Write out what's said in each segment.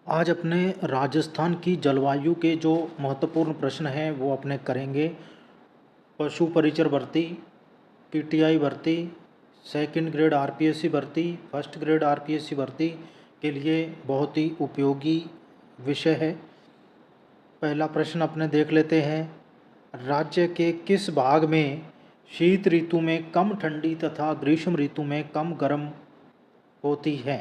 आज अपने राजस्थान की जलवायु के जो महत्वपूर्ण प्रश्न हैं वो अपने करेंगे। पशु परिचर भर्ती, पीटीआई भर्ती, सेकंड ग्रेड आरपीएससी भर्ती, फर्स्ट ग्रेड आरपीएससी भर्ती के लिए बहुत ही उपयोगी विषय है। पहला प्रश्न अपने देख लेते हैं। राज्य के किस भाग में शीत ऋतु में कम ठंडी तथा ग्रीष्म ऋतु में कम गर्म होती है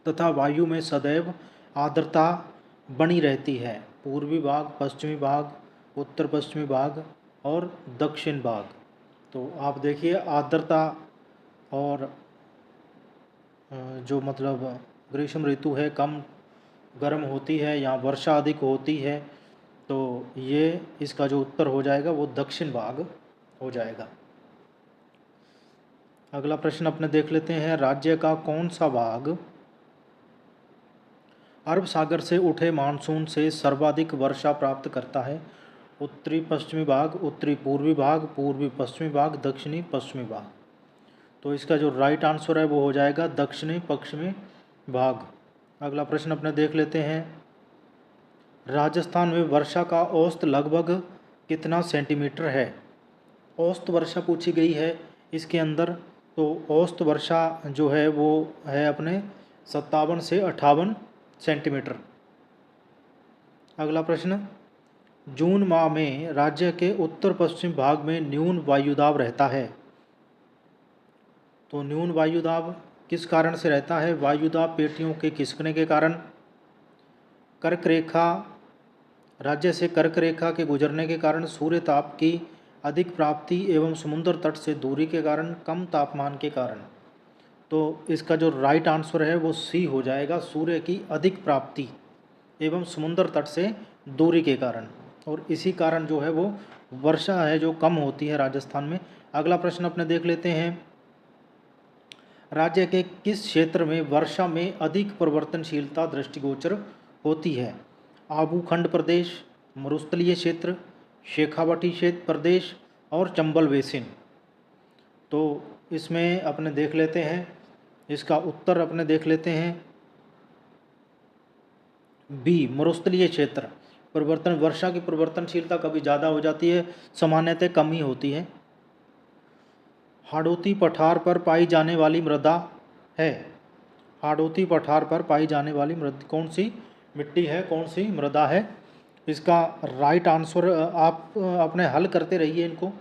तथा वायु में सदैव आर्द्रता बनी रहती है? पूर्वी भाग, पश्चिमी भाग, उत्तर पश्चिमी भाग और दक्षिण भाग। तो आप देखिए आर्द्रता और जो मतलब ग्रीष्म ऋतु है कम गर्म होती है या वर्षा अधिक होती है, तो ये इसका जो उत्तर हो जाएगा वो दक्षिण भाग हो जाएगा। अगला प्रश्न अपने देख लेते हैं। राज्य का कौन सा भाग अरब सागर से उठे मानसून से सर्वाधिक वर्षा प्राप्त करता है? उत्तरी पश्चिमी भाग, उत्तरी पूर्वी भाग, पूर्वी पश्चिमी भाग, दक्षिणी पश्चिमी भाग। तो इसका जो राइट आंसर है वो हो जाएगा दक्षिणी पश्चिमी भाग। अगला प्रश्न अपने देख लेते हैं। राजस्थान में वर्षा का औसत लगभग कितना सेंटीमीटर है? औसत वर्षा पूछी गई है इसके अंदर। तो औसत वर्षा जो है वो है अपने 57 से 58 सेंटीमीटर। अगला प्रश्न। जून माह में राज्य के उत्तर पश्चिम भाग में न्यून वायुदाब रहता है। तो न्यून वायुदाब किस कारण से रहता है? वायुदाब पेटियों के खिसकने के कारण, कर्क रेखा, राज्य से कर्क रेखा के गुजरने के कारण, सूर्य ताप की अधिक प्राप्ति एवं समुद्र तट से दूरी के कारण, कम तापमान के कारण। तो इसका जो राइट आंसर है वो सी हो जाएगा, सूर्य की अधिक प्राप्ति एवं समुद्र तट से दूरी के कारण, और इसी कारण जो है वो वर्षा है जो कम होती है राजस्थान में। अगला प्रश्न अपने देख लेते हैं। राज्य के किस क्षेत्र में वर्षा में अधिक परिवर्तनशीलता दृष्टिगोचर होती है? आबूखंड प्रदेश, मरुस्थलीय क्षेत्र, शेखावटी क्षेत्र प्रदेश और चंबल बेसिन। तो इसमें अपने देख लेते हैं, इसका उत्तर अपने देख लेते हैं बी, मरुस्थलीय क्षेत्र। परिवर्तन, वर्षा की परिवर्तनशीलता कभी ज़्यादा हो जाती है, सामान्यतः कम ही होती है। हाड़ौती पठार पर पाई जाने वाली मृदा है। हाड़ौती पठार पर पाई जाने वाली मृदा कौन सी मिट्टी है, कौन सी मृदा है? इसका राइट आंसर आप अपने हल करते रहिए, इनको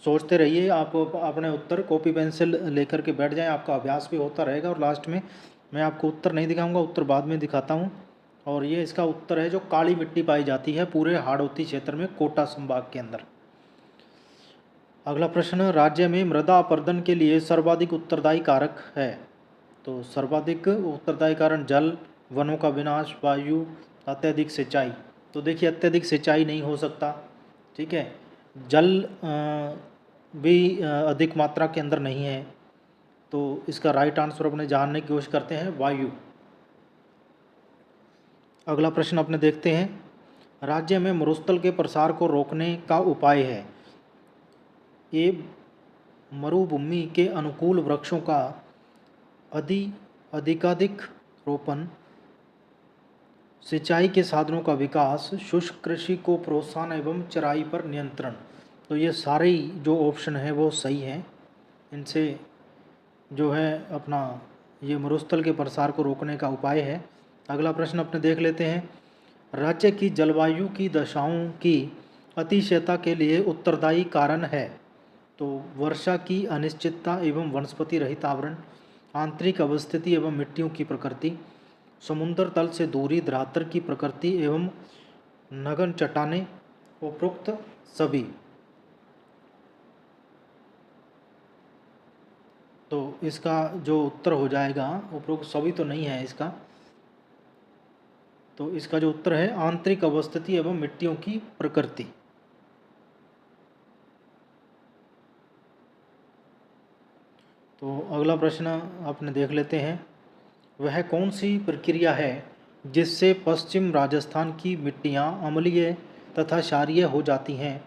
सोचते रहिए, आप अपने उत्तर कॉपी पेंसिल लेकर के बैठ जाएं, आपका अभ्यास भी होता रहेगा। और लास्ट में मैं आपको उत्तर नहीं दिखाऊंगा, उत्तर बाद में दिखाता हूं। और ये इसका उत्तर है जो काली मिट्टी पाई जाती है पूरे हाड़ौती क्षेत्र में, कोटा संभाग के अंदर। अगला प्रश्न। राज्य में मृदा अपर्दन के लिए सर्वाधिक उत्तरदायी कारक है। तो सर्वाधिक उत्तरदायी कारण जल, वनों का विनाश, वायु, अत्यधिक सिंचाई। तो देखिए अत्यधिक सिंचाई नहीं हो सकता, ठीक है। जल भी अधिक मात्रा के अंदर नहीं है। तो इसका राइट आंसर अपने जानने की कोशिश करते हैं, वायु। अगला प्रश्न अपने देखते हैं। राज्य में मरुस्थल के प्रसार को रोकने का उपाय है। ये मरुभूमि के अनुकूल वृक्षों का अधिकाधिक रोपण, सिंचाई के साधनों का विकास, शुष्क कृषि को प्रोत्साहन एवं चराई पर नियंत्रण। तो ये सारे जो ऑप्शन हैं वो सही हैं। इनसे जो है अपना ये मरुस्थल के प्रसार को रोकने का उपाय है। अगला प्रश्न अपने देख लेते हैं। राज्य की जलवायु की दशाओं की अतिशयता के लिए उत्तरदायी कारण है। तो वर्षा की अनिश्चितता एवं वनस्पति रहित आवरण, आंतरिक अवस्थिति एवं मिट्टियों की प्रकृति, समुद्र तल से दूरी, धरातल की प्रकृति एवं नगन चट्टानें, उपरोक्त सभी। तो इसका जो उत्तर हो जाएगा, उपरोक्त सभी तो नहीं है इसका, तो इसका जो उत्तर है आंतरिक अवस्थिति एवं मिट्टियों की प्रकृति। तो अगला प्रश्न अपने देख लेते हैं। वह कौन सी प्रक्रिया है जिससे पश्चिम राजस्थान की मिट्टियाँ अम्लीय तथा क्षारीय हो जाती हैं?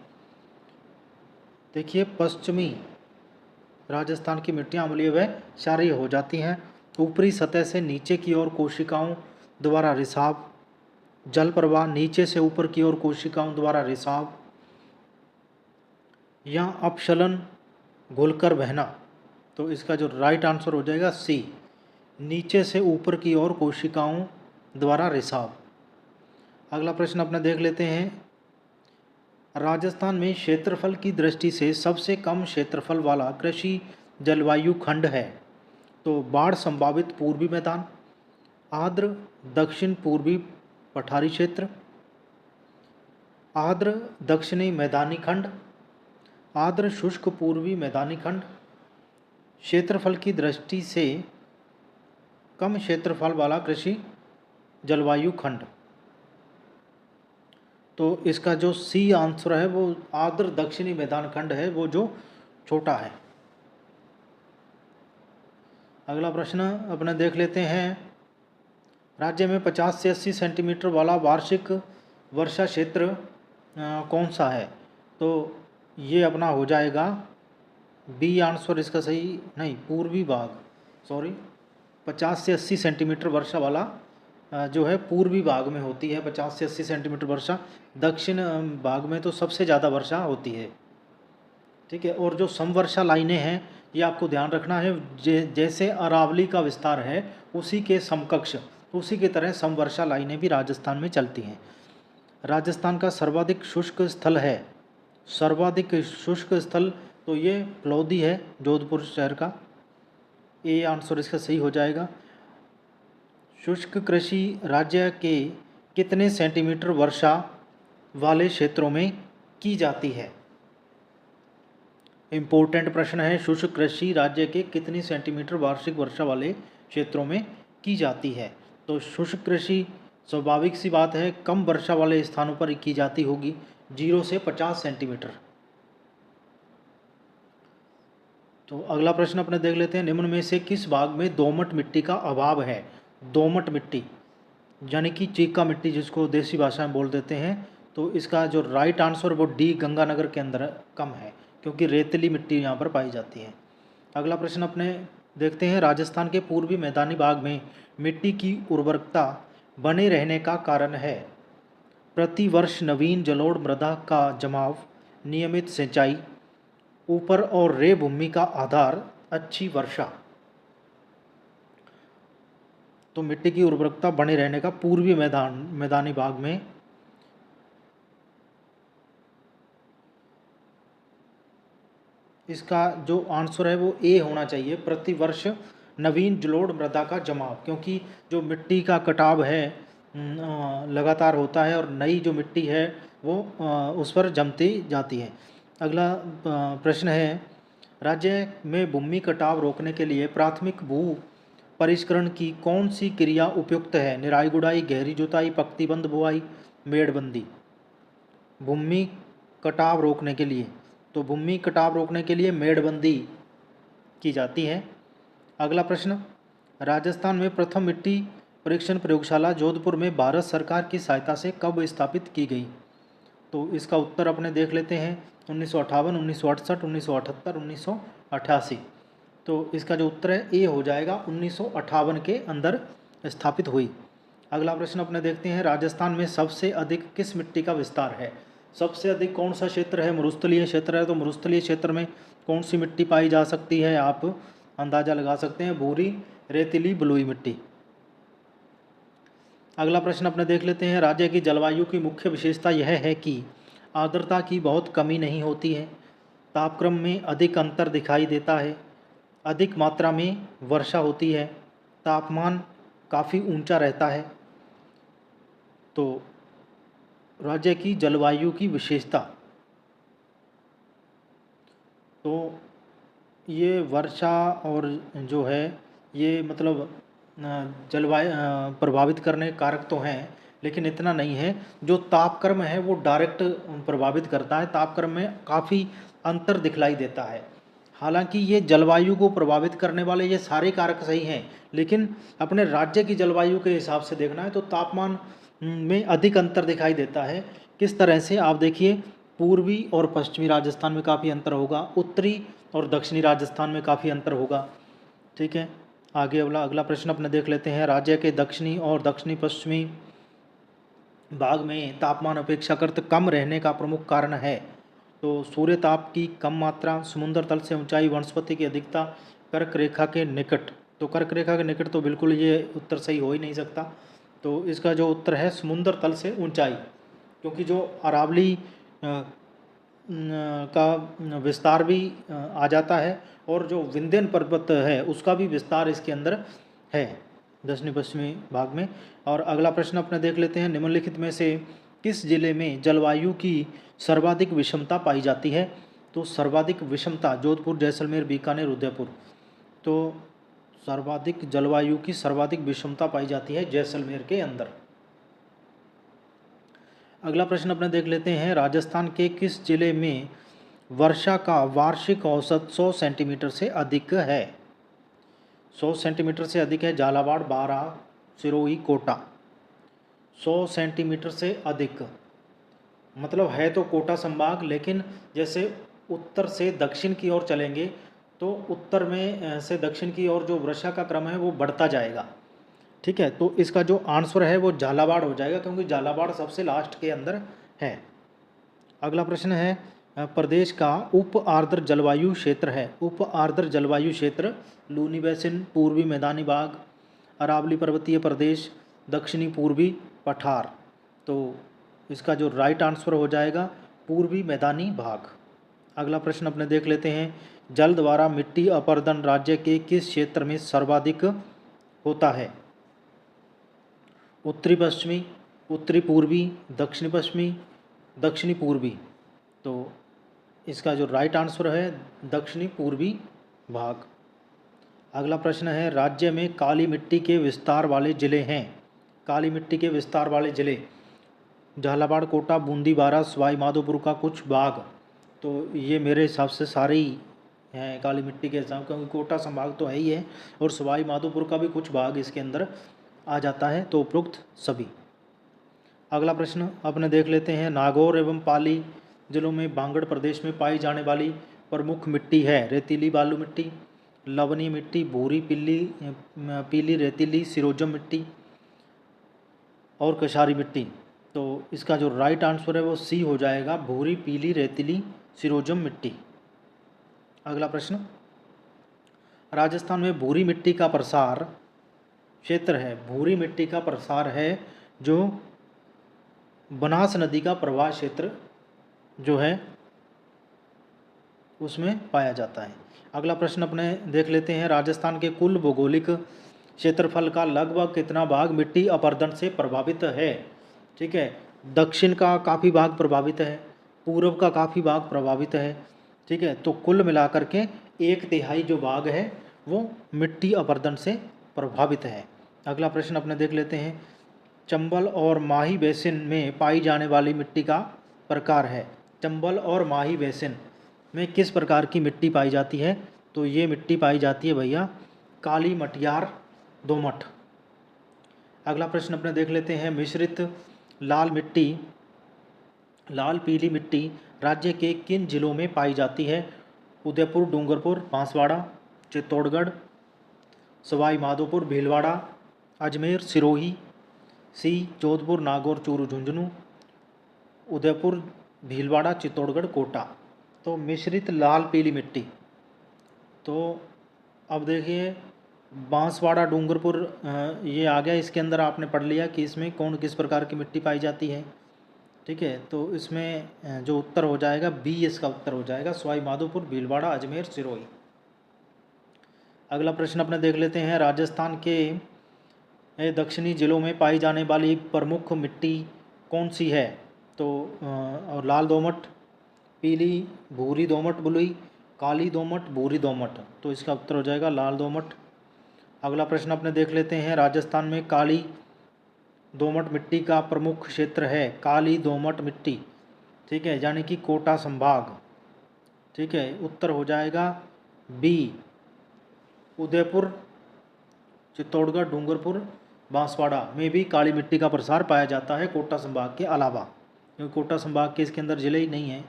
देखिए पश्चिमी राजस्थान की मिट्टियाँ अम्लीय व क्षारीय हो जाती हैं। ऊपरी सतह से नीचे की ओर कोशिकाओं द्वारा रिसाव, जल प्रवाह नीचे से ऊपर की ओर कोशिकाओं द्वारा रिसाव, या अपक्षलन घुलकर बहना। तो इसका जो राइट आंसर हो जाएगा सी, नीचे से ऊपर की ओर कोशिकाओं द्वारा रिसाव। अगला प्रश्न अपना देख लेते हैं। राजस्थान में क्षेत्रफल की दृष्टि से सबसे कम क्षेत्रफल वाला कृषि जलवायु खंड है। तो बाढ़ संभावित पूर्वी मैदान, आर्द्र दक्षिण पूर्वी पठारी क्षेत्र, आर्द्र दक्षिणी मैदानी खंड, आर्द्र शुष्क पूर्वी मैदानी खंड। क्षेत्रफल की दृष्टि से कम क्षेत्रफल वाला कृषि जलवायु खंड। तो इसका जो सी आंसर है वो आर्द्र दक्षिणी मैदान खंड है, वो जो छोटा है। अगला प्रश्न अपने देख लेते हैं। राज्य में 50 से 80 सेंटीमीटर वाला वार्षिक वर्षा क्षेत्र कौन सा है? तो ये अपना हो जाएगा बी आंसर इसका सही, नहीं पूर्वी भाग, सॉरी 50 से 80 सेंटीमीटर वर्षा वाला जो है पूर्वी भाग में होती है। 50 से 80 सेंटीमीटर वर्षा दक्षिण भाग में तो सबसे ज़्यादा वर्षा होती है, ठीक है। और जो समवर्षा लाइनें हैं ये आपको ध्यान रखना है, जैसे अरावली का विस्तार है उसी के समकक्ष, उसी की तरह समवर्षा लाइनें भी राजस्थान में चलती हैं। राजस्थान का सर्वाधिक शुष्क स्थल है, सर्वाधिक शुष्क स्थल तो ये लोधी है, जोधपुर शहर का। ए आंसर इसका सही हो जाएगा। शुष्क कृषि राज्य के कितने सेंटीमीटर वर्षा वाले क्षेत्रों में की जाती है? इम्पोर्टेंट प्रश्न है। शुष्क कृषि राज्य के कितनी सेंटीमीटर वार्षिक वर्षा वाले क्षेत्रों में की जाती है? तो शुष्क कृषि स्वाभाविक सी बात है कम वर्षा वाले स्थानों पर की जाती होगी, 0 से 50 सेंटीमीटर। तो अगला प्रश्न अपने देख लेते हैं। निम्न में से किस भाग में दोमट मिट्टी का अभाव है? दोमट मिट्टी यानी कि चीका मिट्टी जिसको देसी भाषा में बोल देते हैं। तो इसका जो राइट आंसर वो डी गंगानगर के अंदर कम है, क्योंकि रेतीली मिट्टी यहाँ पर पाई जाती है। अगला प्रश्न अपने देखते हैं। राजस्थान के पूर्वी मैदानी भाग में मिट्टी की उर्वरकता बने रहने का कारण है? प्रतिवर्ष नवीन जलोढ़ मृदा का जमाव, नियमित सिंचाई, ऊपर और रे भूमि का आधार, अच्छी वर्षा। तो मिट्टी की उर्वरकता बने रहने का पूर्वी मैदानी भाग में इसका जो आंसर है वो ए होना चाहिए, प्रतिवर्ष नवीन जलोढ़ मृदा का जमाव, क्योंकि जो मिट्टी का कटाव है लगातार होता है और नई जो मिट्टी है वो उस पर जमती जाती है। अगला प्रश्न है। राज्य में भूमि कटाव रोकने के लिए प्राथमिक भू परिष्करण की कौन सी क्रिया उपयुक्त है? निराई गुड़ाई, गहरी जुताई, पंक्तिबंद बुआई, मेड़बंदी। भूमि कटाव रोकने के लिए, तो भूमि कटाव रोकने के लिए मेड़बंदी की जाती है। अगला प्रश्न। राजस्थान में प्रथम मिट्टी परीक्षण प्रयोगशाला जोधपुर में भारत सरकार की सहायता से कब स्थापित की गई? तो इसका उत्तर अपने देख लेते हैं। 1958, 1968, 1978, 1988। तो इसका जो उत्तर है ए हो जाएगा, 1958 के अंदर स्थापित हुई। अगला प्रश्न अपने देखते हैं। राजस्थान में सबसे अधिक किस मिट्टी का विस्तार है? सबसे अधिक कौन सा क्षेत्र है? मरुस्थलीय क्षेत्र है। तो मरुस्थलीय क्षेत्र में कौन सी मिट्टी पाई जा सकती है? आप अंदाज़ा लगा सकते हैं, भूरी, रेतीली, बलुई मिट्टी। अगला प्रश्न अपने देख लेते हैं। राज्य की जलवायु की मुख्य विशेषता यह है कि आर्द्रता की बहुत कमी नहीं होती है, तापक्रम में अधिक अंतर दिखाई देता है, अधिक मात्रा में वर्षा होती है, तापमान काफ़ी ऊंचा रहता है। तो राज्य की जलवायु की विशेषता, तो ये वर्षा और जो है ये मतलब जलवायु प्रभावित करने कारक तो हैं, लेकिन इतना नहीं है। जो तापक्रम है वो डायरेक्ट प्रभावित करता है, तापक्रम में काफ़ी अंतर दिखलाई देता है। हालांकि ये जलवायु को प्रभावित करने वाले ये सारे कारक सही हैं, लेकिन अपने राज्य की जलवायु के हिसाब से देखना है तो तापमान में अधिक अंतर दिखाई देता है। किस तरह से? आप देखिए, पूर्वी और पश्चिमी राजस्थान में काफ़ी अंतर होगा, उत्तरी और दक्षिणी राजस्थान में काफ़ी अंतर होगा, ठीक है। आगे अगला प्रश्न अपने देख लेते हैं। राज्य के दक्षिणी और दक्षिणी पश्चिमी भाग में तापमान अपेक्षाकृत कम रहने का प्रमुख कारण है। तो सूर्य ताप की कम मात्रा, समुद्र तल से ऊंचाई, वनस्पति की अधिकता, कर्क रेखा के निकट। तो कर्क रेखा के निकट तो बिल्कुल ये उत्तर सही हो ही नहीं सकता। तो इसका जो उत्तर है समुद्र तल से ऊंचाई, क्योंकि जो अरावली का विस्तार भी आ जाता है और जो विंध्यन पर्वत है उसका भी विस्तार इसके अंदर है दक्षिणी पश्चिमी भाग में। और अगला प्रश्न अपने देख लेते हैं। निम्नलिखित में से किस जिले में जलवायु की सर्वाधिक विषमता पाई जाती है? तो सर्वाधिक विषमता जोधपुर, जैसलमेर, बीकानेर, उदयपुर। तो सर्वाधिक जलवायु की सर्वाधिक विषमता पाई जाती है जैसलमेर के अंदर। अगला प्रश्न अपने देख लेते हैं। राजस्थान के किस जिले में वर्षा का वार्षिक औसत 100 सेंटीमीटर से अधिक है? 100 सेंटीमीटर से अधिक है झालावाड़, बारां, सिरोही, कोटा। 100 सेंटीमीटर से अधिक मतलब है तो कोटा संभाग, लेकिन जैसे उत्तर से दक्षिण की ओर चलेंगे तो उत्तर में से दक्षिण की ओर जो वर्षा का क्रम है वो बढ़ता जाएगा। ठीक है, तो इसका जो आंसर है वो झालावाड़ हो जाएगा, क्योंकि झालावाड़ सबसे लास्ट के अंदर है। अगला प्रश्न है। प्रदेश का उप आर्द्र जलवायु क्षेत्र है। उप आर्द्र जलवायु क्षेत्र लूनी बेसिन, पूर्वी मैदानी भाग, अरावली पर्वतीय प्रदेश, दक्षिणी पूर्वी पठार। तो इसका जो राइट आंसर हो जाएगा पूर्वी मैदानी भाग। अगला प्रश्न अपने देख लेते हैं। जल द्वारा मिट्टी अपरदन राज्य के किस क्षेत्र में सर्वाधिक होता है? उत्तरी पश्चिमी, उत्तरी पूर्वी, दक्षिणी पश्चिमी, दक्षिणी पूर्वी। तो इसका जो राइट आंसर है दक्षिणी पूर्वी भाग। अगला प्रश्न है। राज्य में काली मिट्टी के विस्तार वाले जिले हैं। काली मिट्टी के विस्तार वाले जिले झालावाड़, कोटा, बूंदी, बारां, सवाई माधोपुर का कुछ भाग। तो ये मेरे हिसाब से सारे ही हैं काली मिट्टी के हिसाब, क्योंकि कोटा संभाग तो है ही है और सवाई माधोपुर का भी कुछ भाग इसके अंदर आ जाता है। तो उपरोक्त सभी। अगला प्रश्न अपने देख लेते हैं। नागौर एवं पाली जिलों में बांगड़ प्रदेश में पाई जाने वाली प्रमुख मिट्टी है। रेतीली बालू मिट्टी, लवणीय मिट्टी, भूरी पीली रेतीली सिरोजम मिट्टी और कशारी मिट्टी। तो इसका जो राइट आंसर है वो सी हो जाएगा, भूरी पीली रेतीली सिरोजम मिट्टी। अगला प्रश्न। राजस्थान में भूरी मिट्टी का प्रसार क्षेत्र है। भूरी मिट्टी का प्रसार है जो बनास नदी का प्रवाह क्षेत्र जो है उसमें पाया जाता है। अगला प्रश्न अपने देख लेते हैं। राजस्थान के कुल भौगोलिक क्षेत्रफल का लगभग कितना भाग मिट्टी अपरदन से प्रभावित है? ठीक है, दक्षिण का काफ़ी भाग प्रभावित है, पूर्व का काफ़ी भाग प्रभावित है। ठीक है, तो कुल मिलाकर के 1/3 जो भाग है वो मिट्टी अपरदन से प्रभावित है। अगला प्रश्न अपने देख लेते हैं। चंबल और माही बेसिन में पाई जाने वाली मिट्टी का प्रकार है। चंबल और माही बेसिन में किस प्रकार की मिट्टी पाई जाती है? तो ये मिट्टी पाई जाती है भैया काली मटियार दोमट। अगला प्रश्न अपने देख लेते हैं। मिश्रित लाल मिट्टी, लाल पीली मिट्टी राज्य के किन जिलों में पाई जाती है? उदयपुर, डूंगरपुर, बांसवाड़ा, चित्तौड़गढ़, सवाई माधोपुर, भीलवाड़ा, अजमेर, सिरोही। सी जोधपुर, नागौर, चूरू, झुंझुनू, उदयपुर, भीलवाड़ा, चित्तौड़गढ़, कोटा। तो मिश्रित लाल पीली मिट्टी, तो अब देखिए बांसवाड़ा, डूंगरपुर ये आ गया। इसके अंदर आपने पढ़ लिया कि इसमें कौन किस प्रकार की मिट्टी पाई जाती है। ठीक है, तो इसमें जो उत्तर हो जाएगा बी इसका उत्तर हो जाएगा, सवाई माधोपुर, भीलवाड़ा, अजमेर, सिरोही। अगला प्रश्न अपने देख लेते हैं। राजस्थान के दक्षिणी जिलों में पाई जाने वाली प्रमुख मिट्टी कौन सी है? तो और लाल दोमट, पीली भूरी दोमट बलुई, काली दोमट, भूरी दोमट। तो इसका उत्तर हो जाएगा लाल दोमट। अगला प्रश्न अपने देख लेते हैं। राजस्थान में काली दोमट मिट्टी का प्रमुख क्षेत्र है। काली दोमट मिट्टी, ठीक है, यानी कि कोटा संभाग। ठीक है, उत्तर हो जाएगा बी उदयपुर, चित्तौड़गढ़, डूंगरपुर, बांसवाड़ा में भी काली मिट्टी का प्रसार पाया जाता है कोटा संभाग के अलावा, क्योंकि कोटा संभाग के इसके अंदर ज़िले ही नहीं हैं।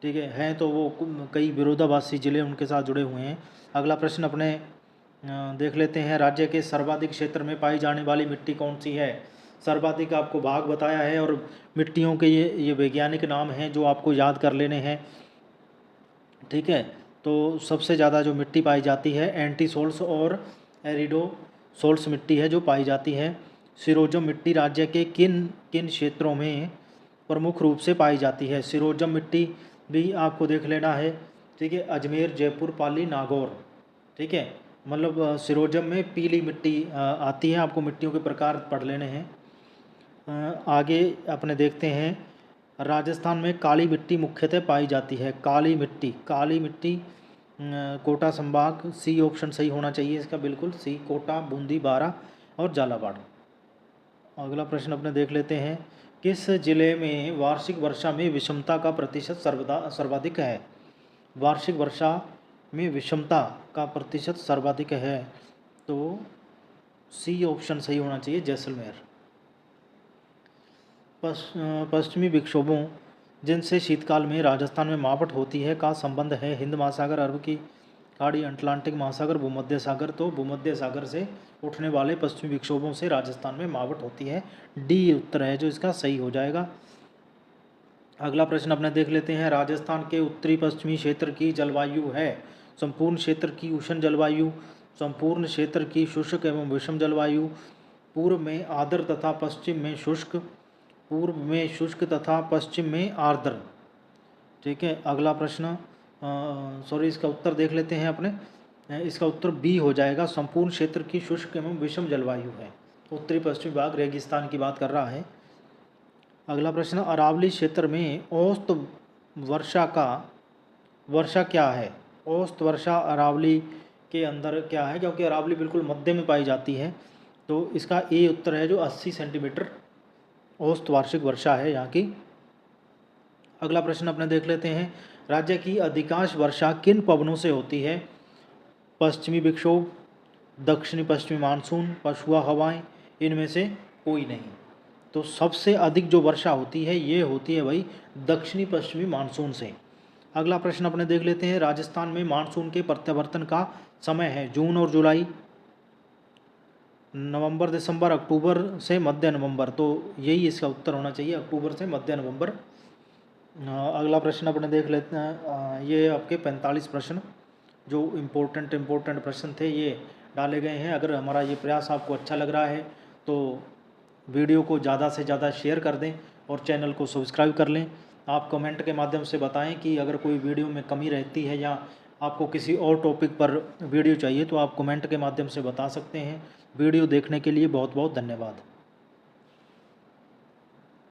ठीक है, हैं तो वो कई विरोधाभासी ज़िले उनके साथ जुड़े हुए हैं। अगला प्रश्न अपने देख लेते हैं, राज्य के सर्वाधिक क्षेत्र में पाई जाने वाली मिट्टी कौन सी है। सर्वाधिक आपको भाग बताया है और मिट्टियों के ये वैज्ञानिक नाम हैं जो आपको याद कर लेने हैं, ठीक है। तो सबसे ज़्यादा जो मिट्टी पाई जाती है एंटीसोल्स और एरिडोसोल्स मिट्टी है जो पाई जाती है। सिरोजम मिट्टी राज्य के किन किन क्षेत्रों में प्रमुख रूप से पाई जाती है। सिरोजम मिट्टी भी आपको देख लेना है, ठीक है। अजमेर, जयपुर, पाली, नागौर, ठीक है। मतलब सिरोजम में पीली मिट्टी आती है, आपको मिट्टियों के प्रकार पढ़ लेने हैं। आगे अपने देखते हैं, राजस्थान में काली मिट्टी मुख्यतः पाई जाती है। काली मिट्टी कोटा संभाग, सी ऑप्शन सही होना चाहिए इसका, बिल्कुल सी, कोटा, बूंदी, बारा और झालावाड़। अगला प्रश्न अपने देख लेते हैं, किस जिले में वार्षिक वर्षा में विषमता का प्रतिशत सर्वाधिक है। वार्षिक वर्षा में विषमता का प्रतिशत सर्वाधिक है, तो सी ऑप्शन सही होना चाहिए, जैसलमेर। पश्चिमी विक्षोभों जिनसे शीतकाल में राजस्थान में मावट होती है का संबंध है। हिंद महासागर, अरब की खाड़ी, अटलांटिक महासागर, भूमध्य सागर। तो भूमध्य सागर से उठने वाले पश्चिमी विक्षोभों से राजस्थान में मावट होती है, डी उत्तर है जो इसका सही हो जाएगा। अगला प्रश्न अपने देख लेते हैं, राजस्थान के उत्तरी पश्चिमी क्षेत्र की जलवायु है। संपूर्ण क्षेत्र की उष्ण जलवायु, संपूर्ण क्षेत्र की शुष्क एवं विषम जलवायु, पूर्व में आर्द्र तथा पश्चिम में शुष्क, पूर्व में शुष्क तथा पश्चिम में आर्द्र, ठीक है। अगला प्रश्न इसका उत्तर देख लेते हैं अपने, इसका उत्तर बी हो जाएगा, संपूर्ण क्षेत्र की शुष्क एवं विषम जलवायु है। उत्तरी पश्चिमी भाग रेगिस्तान की बात कर रहा है। अगला प्रश्न, अरावली क्षेत्र में औसत वर्षा क्या है। औसत वर्षा अरावली के अंदर क्या है, क्योंकि अरावली बिल्कुल मध्य में पाई जाती है, तो इसका ए उत्तर है जो 80 सेंटीमीटर औसत वार्षिक वर्षा है यहाँ की। अगला प्रश्न अपने देख लेते हैं, राज्य की अधिकांश वर्षा किन पवनों से होती है। पश्चिमी विक्षोभ, दक्षिणी पश्चिमी मानसून, पछुआ हवाएं, इनमें से कोई नहीं। तो सबसे अधिक जो वर्षा होती है ये होती है भाई दक्षिणी पश्चिमी मानसून से। अगला प्रश्न अपने देख लेते हैं, राजस्थान में मानसून के प्रत्यावर्तन का समय है जून और जुलाई, नवंबर, दिसंबर, अक्टूबर से मध्य नवंबर। तो यही इसका उत्तर होना चाहिए, अक्टूबर से मध्य नवंबर। अगला प्रश्न अपने देख लेते हैं, ये आपके 45 प्रश्न जो इम्पोर्टेंट प्रश्न थे ये डाले गए हैं। अगर हमारा ये प्रयास आपको अच्छा लग रहा है तो वीडियो को ज़्यादा से ज़्यादा शेयर कर दें और चैनल को सब्सक्राइब कर लें। आप कमेंट के माध्यम से बताएं कि अगर कोई वीडियो में कमी रहती है या आपको किसी और टॉपिक पर वीडियो चाहिए तो आप कमेंट के माध्यम से बता सकते हैं। वीडियो देखने के लिए बहुत बहुत धन्यवाद।